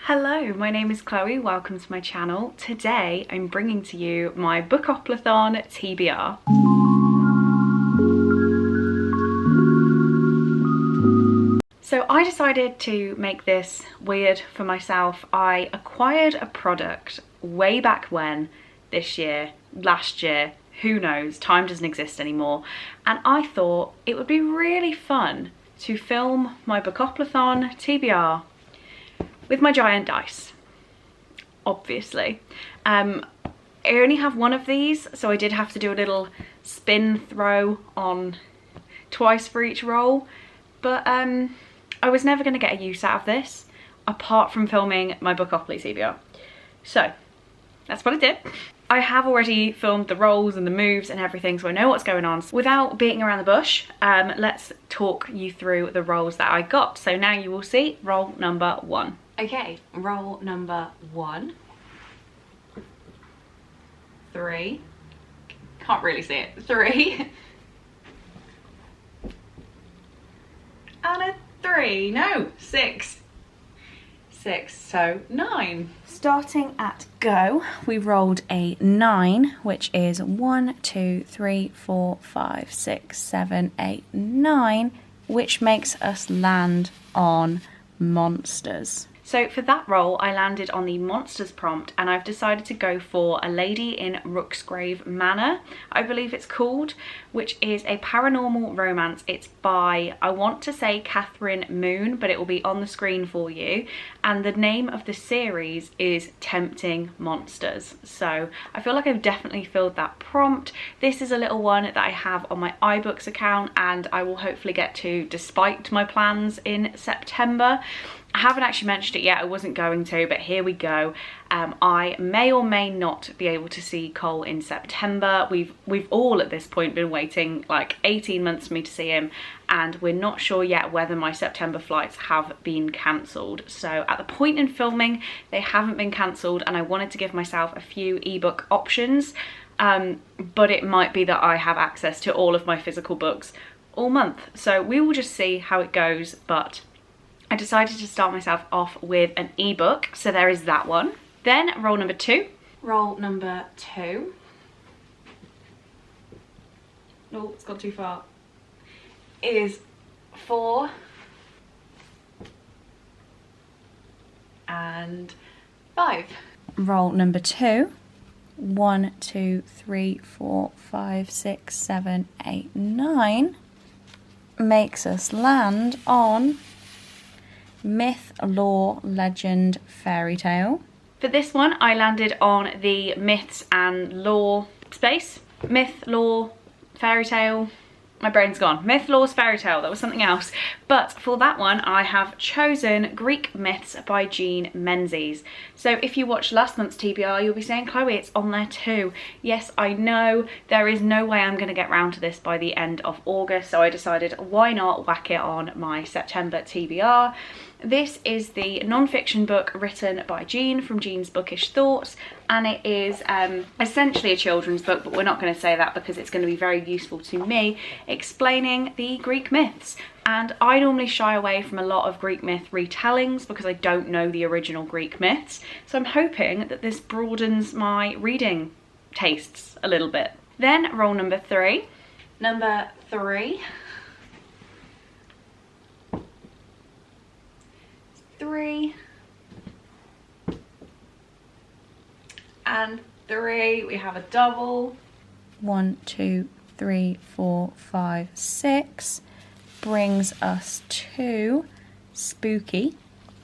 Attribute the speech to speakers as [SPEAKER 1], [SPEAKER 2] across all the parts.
[SPEAKER 1] Hello, my name is Chloe, welcome to my channel. Today I'm bringing to you my Bookoplathon TBR. So I decided to make this weird for myself. I acquired a product way back when, this year, last year, who knows, time doesn't exist anymore. And I thought it would be really fun to film my Bookoplathon TBR with my giant dice, obviously. I only have one of these, so I did have to do a little spin throw on twice for each roll, but I was never going to get a use out of this apart from filming my Bookopoly TBR. So that's what I did. I have already filmed the rolls and the moves and everything, so I know what's going on. Without beating around the bush, let's talk you through the rolls that I got. So now you will see roll number 1. Okay, roll number 1. 3. Can't really see it. 3. And a 3. No, 6. 6, so 9. Starting at go, we rolled a 9, which is 1, 2, 3, 4, 5, 6, 7, 8, 9, which makes us land on monsters. So for that roll, I landed on the monsters prompt, and I've decided to go for A Lady in Rooksgrave Manor, I believe it's called, which is a paranormal romance. It's by, I want to say Catherine Moon, but it will be on the screen for you. And the name of the series is Tempting Monsters. So I feel like I've definitely filled that prompt. This is a little one that I have on my iBooks account, and I will hopefully get to despite my plans in September. I haven't actually mentioned it yet, I wasn't going to, but here we go. I may or may not be able to see Cole in September. We've all at this point been waiting like 18 months for me to see him, and we're not sure yet whether my September flights have been cancelled. So at the point in filming, they haven't been cancelled, and I wanted to give myself a few ebook options, but it might be that I have access to all of my physical books all month. So we will just see how it goes, but I decided to start myself off with an ebook, so there is that one. Then roll number 2. Roll number 2. Oh, it's gone too far. Is 4 and 5. Roll number 2. 1, 2, 3, 4, 5, 6, 7, 8, 9 makes us land on Myth, Lore, Legend, Fairy Tale. For this one, I landed on the myths and lore space. Myth, lore, fairy tale. My brain's gone. Myth, lore, fairy tale. That was something else. But for that one, I have chosen Greek Myths by Jean Menzies. So if you watched last month's TBR, you'll be saying, Chloe, it's on there too. Yes, I know. There is no way I'm going to get round to this by the end of August. So I decided, why not whack it on my September TBR. This is the non-fiction book written by Jean from Jean's Bookish Thoughts, and it is essentially a children's book, but we're not going to say that because it's going to be very useful to me, explaining the Greek myths. And I normally shy away from a lot of Greek myth retellings because I don't know the original Greek myths, so I'm hoping that this broadens my reading tastes a little bit. Then roll number 3. Number 3. 3 and 3. We have a double. 1, 2, 3, 4, 5, 6 brings us to spooky.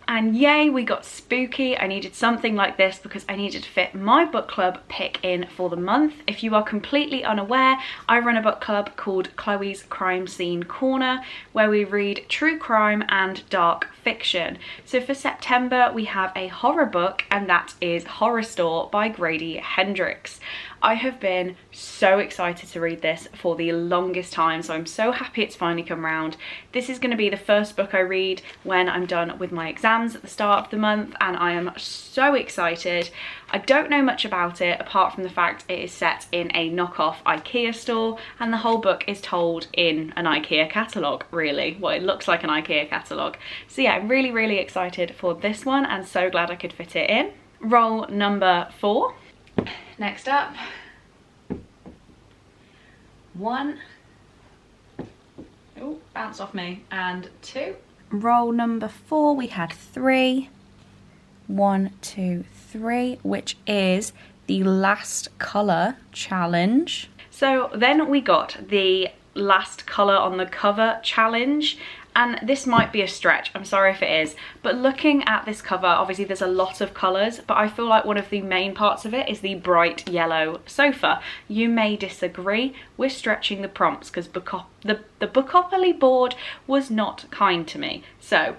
[SPEAKER 1] And yay, we got spooky. I needed something like this because I needed to fit my book club pick in for the month. If you are completely unaware, I run a book club called Chloe's Crime Scene Corner, where we read true crime and dark fiction. So for September, we have a horror book, and that is Horror Store by Grady Hendrix. I have been so excited to read this for the longest time, so I'm so happy it's finally come round. This is going to be the first book I read when I'm done with my exams at the start of the month, and I am so excited. I don't know much about it apart from the fact it is set in a knockoff IKEA store, and the whole book is told in an IKEA catalogue, really. Well, it looks like an IKEA catalogue. So yeah, yeah, really, really excited for this one and so glad I could fit it in. Roll number 4. Next up, 1. Oh, bounced off me. And 2. Roll number 4, we had 3. 1, 2, 3, which is the last colour challenge. So then we got the last colour on the cover challenge, and this might be a stretch, I'm sorry if it is, but looking at this cover, obviously there's a lot of colours, but I feel like one of the main parts of it is the bright yellow sofa. You may disagree, we're stretching the prompts because the Bookopoly board was not kind to me. So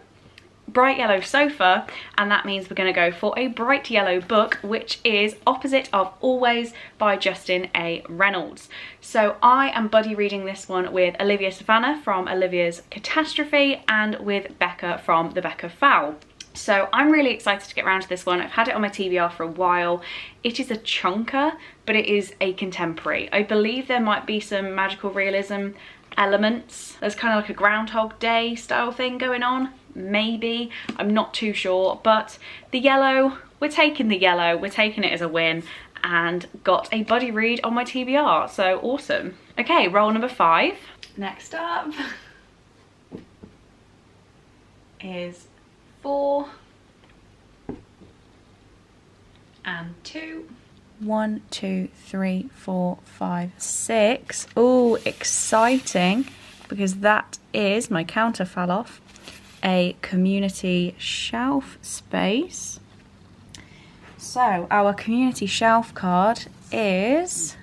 [SPEAKER 1] bright yellow sofa, and that means we're going to go for a bright yellow book, which is Opposite of Always by Justin A. Reynolds. So I am buddy reading this one with Olivia Savannah from Olivia's Catastrophe and with Becca from the Becca Fowl. So I'm really excited to get around to this one. I've had it on my TBR for a while. It is a chunker, but it is a contemporary. I believe there might be some magical realism elements. There's kind of like a Groundhog Day style thing going on. Maybe, I'm not too sure, but the yellow, we're taking the yellow, we're taking it as a win, and got a buddy read on my TBR, so awesome. Okay, roll number 5. Next up is 4 and 2. 1, 2, 3, 4, 5, 6. Oh, exciting, because that is, my counter fell off, a community shelf space. So our community shelf card is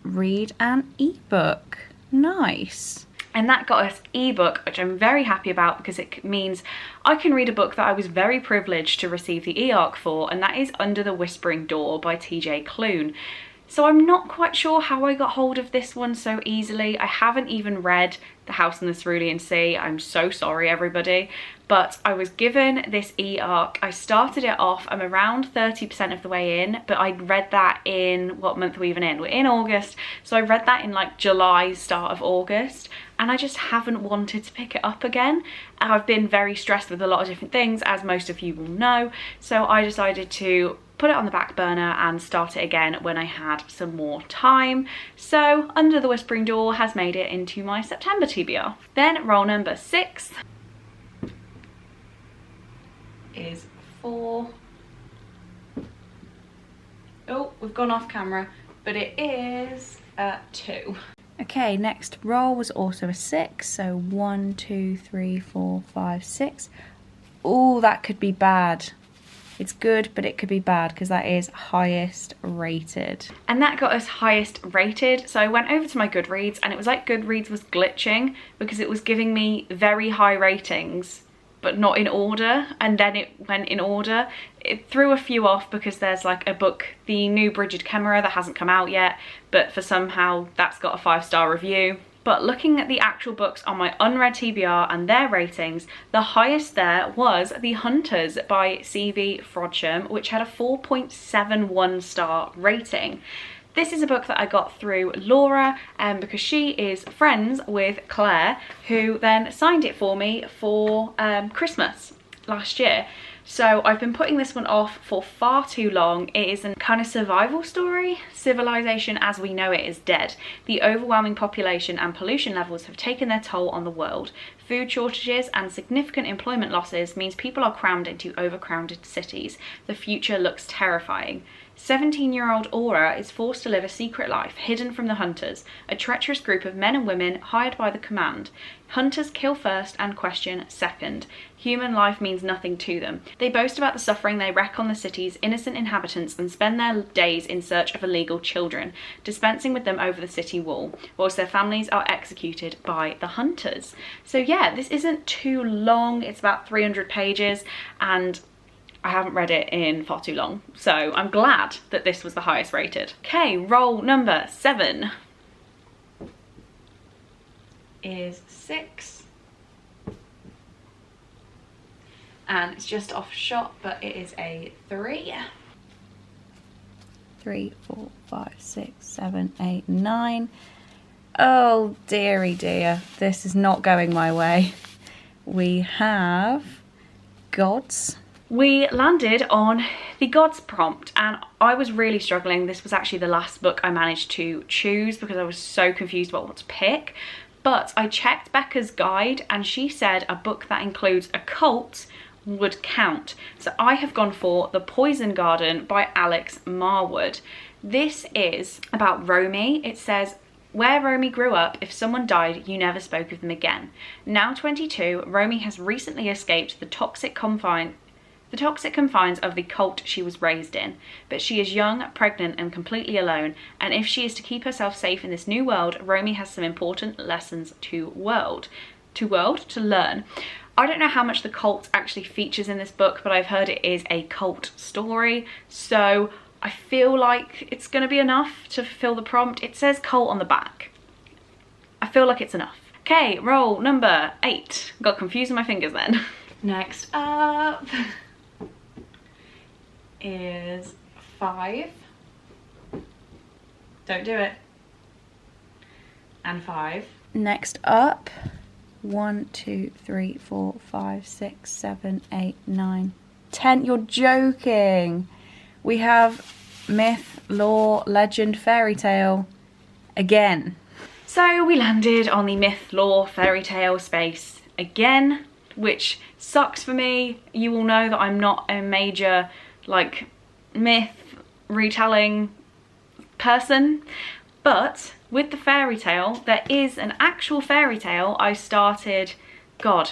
[SPEAKER 1] read an ebook. Nice. And that got us ebook, which I'm very happy about because it means I can read a book that I was very privileged to receive the e-arc for, and that is Under the Whispering Door by TJ Klune. So I'm not quite sure how I got hold of this one so easily. I haven't even read The House in the Cerulean Sea. I'm so sorry, everybody. But I was given this e-arc. I started it off, I'm around 30% of the way in, but I read that in, what month are we even in? We're in August. So I read that in like July, start of August, and I just haven't wanted to pick it up again. I've been very stressed with a lot of different things, as most of you will know. So I decided to put it on the back burner and start it again when I had some more time. So Under the Whispering Door has made it into my September TBR. Then roll number 6 is 4. Oh, we've gone off camera, but it is 2. Okay, next roll was also a 6, so 1, 2, 3, 4, 5, 6. Oh, that could be bad. It's good, but it could be bad because that is highest rated. And that got us highest rated. So I went over to my Goodreads and it was like Goodreads was glitching because it was giving me very high ratings, but not in order. And then it went in order. It threw a few off because there's like a book, the new Bridget Kemmerer, that hasn't come out yet, but for somehow that's got a 5-star review. But looking at the actual books on my unread TBR and their ratings, the highest there was The Hunters by C.V. Frodsham, which had a 4.71 star rating. This is a book that I got through Laura because she is friends with Claire, who then signed it for me for Christmas last year. So I've been putting this one off for far too long. It is a kind of survival story. Civilization as we know it is dead. The overwhelming population and pollution levels have taken their toll on the world. Food shortages and significant employment losses means people are crammed into overcrowded cities. The future looks terrifying. 17-year-old Aura is forced to live a secret life, hidden from the hunters, a treacherous group of men and women hired by the command. Hunters kill first and question second. Human life means nothing to them. They boast about the suffering they wreak on the city's innocent inhabitants and spend their days in search of illegal children, dispensing with them over the city wall, whilst their families are executed by the hunters. So yeah, this isn't too long. It's about 300 pages and I haven't read it in far too long, so I'm glad that this was the highest rated. Okay, roll number 7 is 6. And it's just off shot, but it is a 3. 3, 4, 5, 6, 7, 8, 9. Oh dearie dear, this is not going my way. we have Gods. We landed on the Gods prompt, and I was really struggling. This was actually the last book I managed to choose because I was so confused about what to pick. But I checked Becca's guide and she said a book that includes a cult would count. So I have gone for The Poison Garden by Alex Marwood. This is about Romy. It says, where Romy grew up, if someone died, you never spoke of them again. Now 22, Romy has recently escaped the toxic confines of the cult she was raised in, but she is young, pregnant and completely alone, and if she is to keep herself safe in this new world, Romy has some important lessons to learn. I don't know how much the cult actually features in this book, but I've heard it is a cult story, so I feel like it's going to be enough to fulfill the prompt. It says cult on the back. I feel like it's enough. Okay, roll number 8. Got confused with my fingers then. Next up is 5. Don't do it. And 5. Next up, 1, 2, 3, 4, 5, 6, 7, 8, 9, 10. You're joking. We have myth, lore, legend, fairy tale again. So we landed on the myth, lore, fairy tale space again, which sucks for me. You all know that I'm not a major like myth retelling person, but with the fairy tale, there is an actual fairy tale I started, God,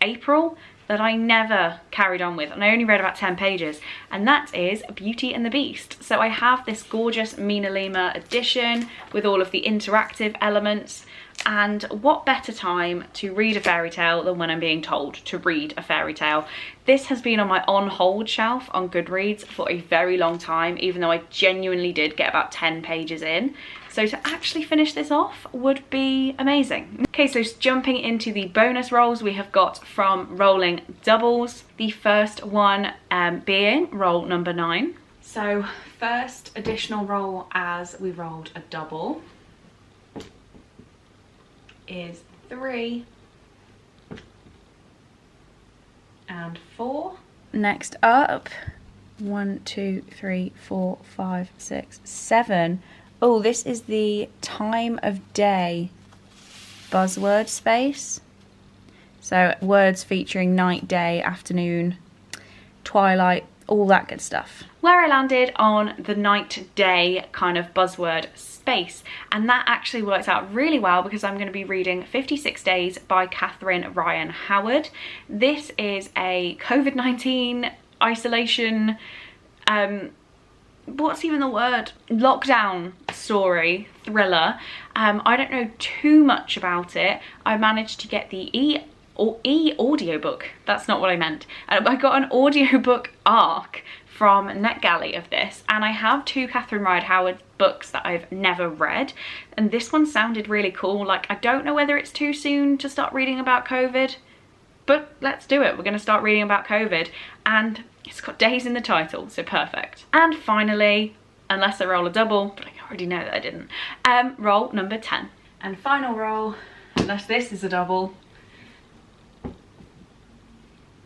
[SPEAKER 1] April, that I never carried on with, and I only read about 10 pages, and that is Beauty and the Beast. So I have this gorgeous Mina Lima edition with all of the interactive elements, and what better time to read a fairy tale than when I'm being told to read a fairy tale. This has been on my on hold shelf on Goodreads for a very long time, even though I genuinely did get about 10 pages in. So to actually finish this off would be amazing. Okay, so jumping into the bonus rolls we have got from rolling doubles. The first one being roll number 9. So first additional roll as we rolled a double is 3 and 4. Next up, 1, 2, 3, 4, 5, 6, 7. Oh, this is the time of day buzzword space. So words featuring night, day, afternoon, twilight, all that good stuff. Where I landed on the night, day kind of buzzword space. And that actually works out really well because I'm going to be reading 56 Days by Catherine Ryan Howard. This is a COVID-19 isolation, what's even the word? Lockdown story, thriller. I don't know too much about it. I managed to get the e-audiobook. That's not what I meant. I got an audiobook arc from NetGalley of this, and I have 2 Catherine Ryan Howard books that I've never read, and this one sounded really cool. Like, I don't know whether it's too soon to start reading about COVID, but let's do it. We're going to start reading about COVID, and it's got days in the title, so perfect. And finally, unless I roll a double, but I already know that I didn't, roll number 10. And final roll, unless this is a double,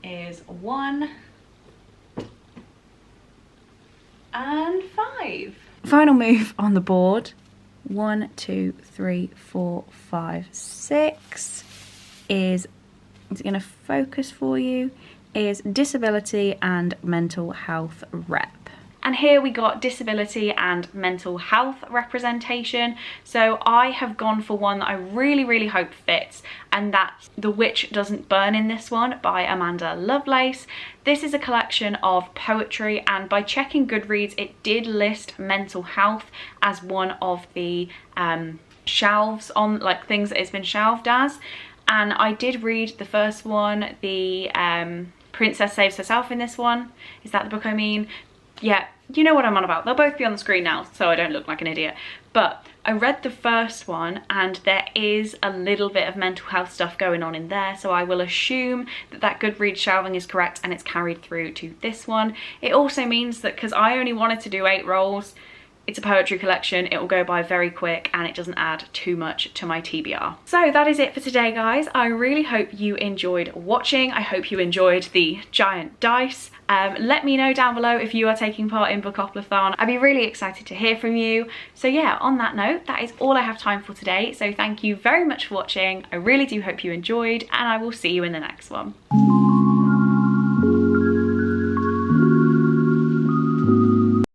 [SPEAKER 1] is 1 and 5. Final move on the board, 1, 2, 3, 4, 5, 6 is going to focus for you, is disability and mental health rep. And here we got disability and mental health representation. So I have gone for one that I really hope fits, and that's The Witch Doesn't Burn in this one by Amanda Lovelace. This is a collection of poetry, and by checking Goodreads, it did list mental health as one of the shelves on, like, things that it's been shelved as. And I did read the first one, the Princess Saves Herself in this one. Is that the book I mean? Yeah, you know what I'm on about. They'll both be on the screen now, so I don't look like an idiot. But I read the first one, and there is a little bit of mental health stuff going on in there, so I will assume that that Goodreads shelving is correct and it's carried through to this one. It also means that because I only wanted to do 8 rolls, It's a poetry collection, it will go by very quick and it doesn't add too much to my TBR. So that is it for today, guys. I really hope you enjoyed watching. I hope you enjoyed the giant dice. Let me know down below if you are taking part in Bookoplathon. I'd be really excited to hear from you. So yeah, on that note, that is all I have time for today. So thank you very much for watching. I really do hope you enjoyed, and I will see you in the next one.